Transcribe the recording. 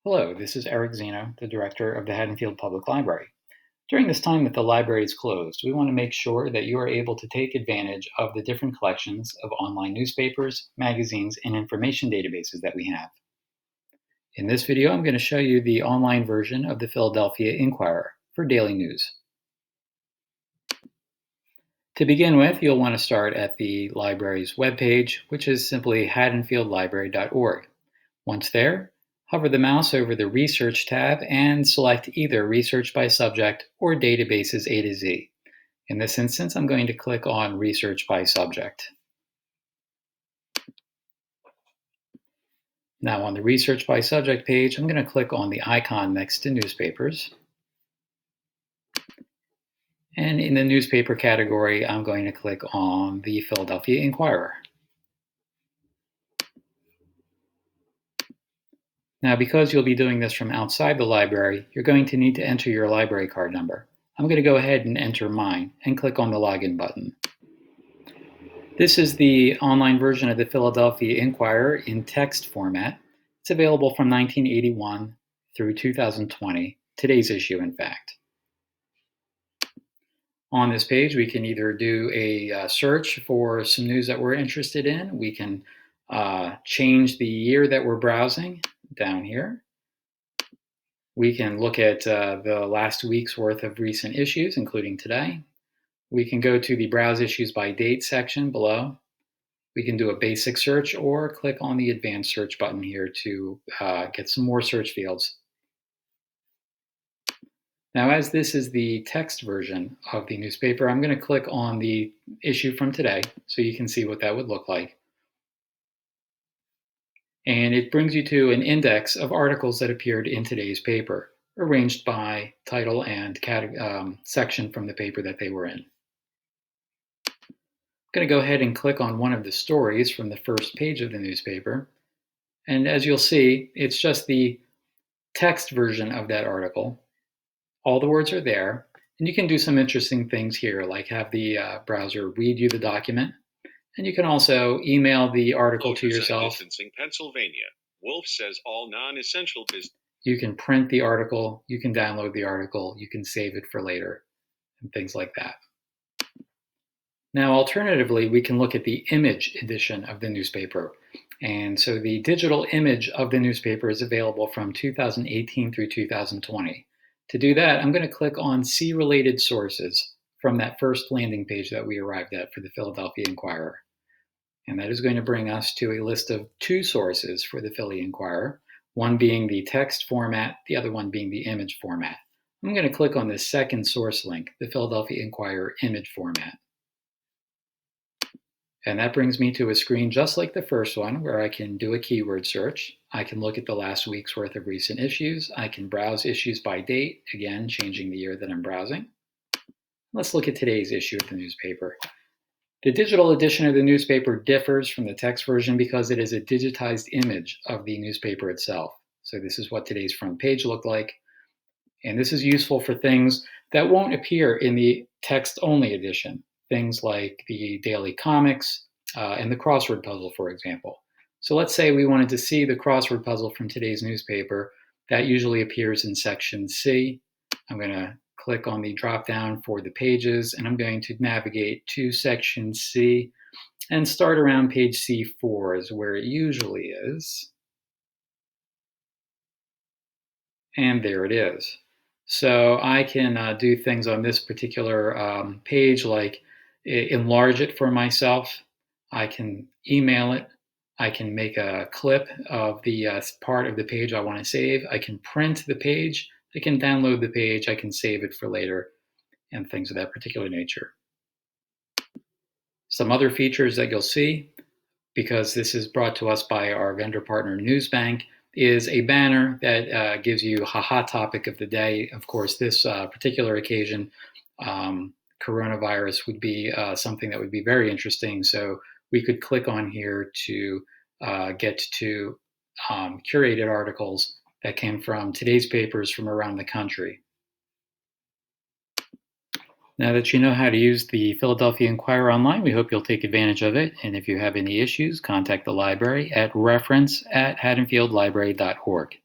Hello, this is Eric Zeno, the director of the Haddonfield Public Library. During this time that the library is closed, we want to make sure that you are able to take advantage of the different collections of online newspapers, magazines, and information databases that we have. In this video, I'm going to show you the online version of the Philadelphia Inquirer for daily news. To begin with, you'll want to start at the library's webpage, which is simply haddonfieldlibrary.org. Once there, hover the mouse over the Research tab and select either Research by Subject or Databases A to Z. In this instance, I'm going to click on Research by Subject. Now on the Research by Subject page, I'm going to click on the icon next to Newspapers. And in the newspaper category, I'm going to click on the Philadelphia Inquirer. Now, because you'll be doing this from outside the library, you're going to need to enter your library card number. I'm going to go ahead and enter mine and click on the Login button. This is the online version of the Philadelphia Inquirer in text format. It's available from 1981 through 2020, today's issue, in fact. On this page, we can either do a search for some news that we're interested in. We can change the year that we're browsing down here. We can look at the last week's worth of recent issues, including today. We can go to the Browse Issues by Date section below. We can do a basic search or click on the Advanced Search button here to get some more search fields. Now, as this is the text version of the newspaper, I'm going to click on the issue from today so you can see what that would look like. And it brings you to an index of articles that appeared in today's paper, arranged by title and section from the paper that they were in. I'm going to go ahead and click on one of the stories from the first page of the newspaper. And as you'll see, it's just the text version of that article. All the words are there, and you can do some interesting things here, like have the browser read you the document. And you can also email the article to yourself. Distancing, Pennsylvania. Wolf says all non-essential business. You can print the article, you can download the article, you can save it for later, and things like that. Now, alternatively, we can look at the image edition of the newspaper. And so the digital image of the newspaper is available from 2018 through 2020. To do that, I'm going to click on See Related Sources from that first landing page that we arrived at for the Philadelphia Inquirer. And that is going to bring us to a list of two sources for the Philly Inquirer, one being the text format, the other one being the image format. I'm going to click on the second source link, the Philadelphia Inquirer image format. And that brings me to a screen just like the first one, where I can do a keyword search. I can look at the last week's worth of recent issues. I can browse issues by date, again, changing the year that I'm browsing. Let's look at today's issue of the newspaper. The digital edition of the newspaper differs from the text version because it is a digitized image of the newspaper itself. So this is what today's front page looked like. And this is useful for things that won't appear in the text-only edition. Things like the daily comics and the crossword puzzle, for example. So let's say we wanted to see the crossword puzzle from today's newspaper. That usually appears in section C. I'm going to click on the drop down for the pages, and I'm going to navigate to section C and start around page C4 is where it usually is. And there it is. So I can do things on this particular page like enlarge it for myself. I can email it. I can make a clip of the part of the page I want to save. I can print the page. I can download the page. I can save it for later and things of that particular nature. Some other features that you'll see, because this is brought to us by our vendor partner Newsbank, is a banner that gives you a hot topic of the day. Of course, this particular occasion, coronavirus would be something that would be very interesting. So we could click on here to get to curated articles that came from today's papers from around the country. Now that you know how to use the Philadelphia Inquirer online, we hope you'll take advantage of it. And if you have any issues, contact the library at reference@haddonfieldlibrary.org.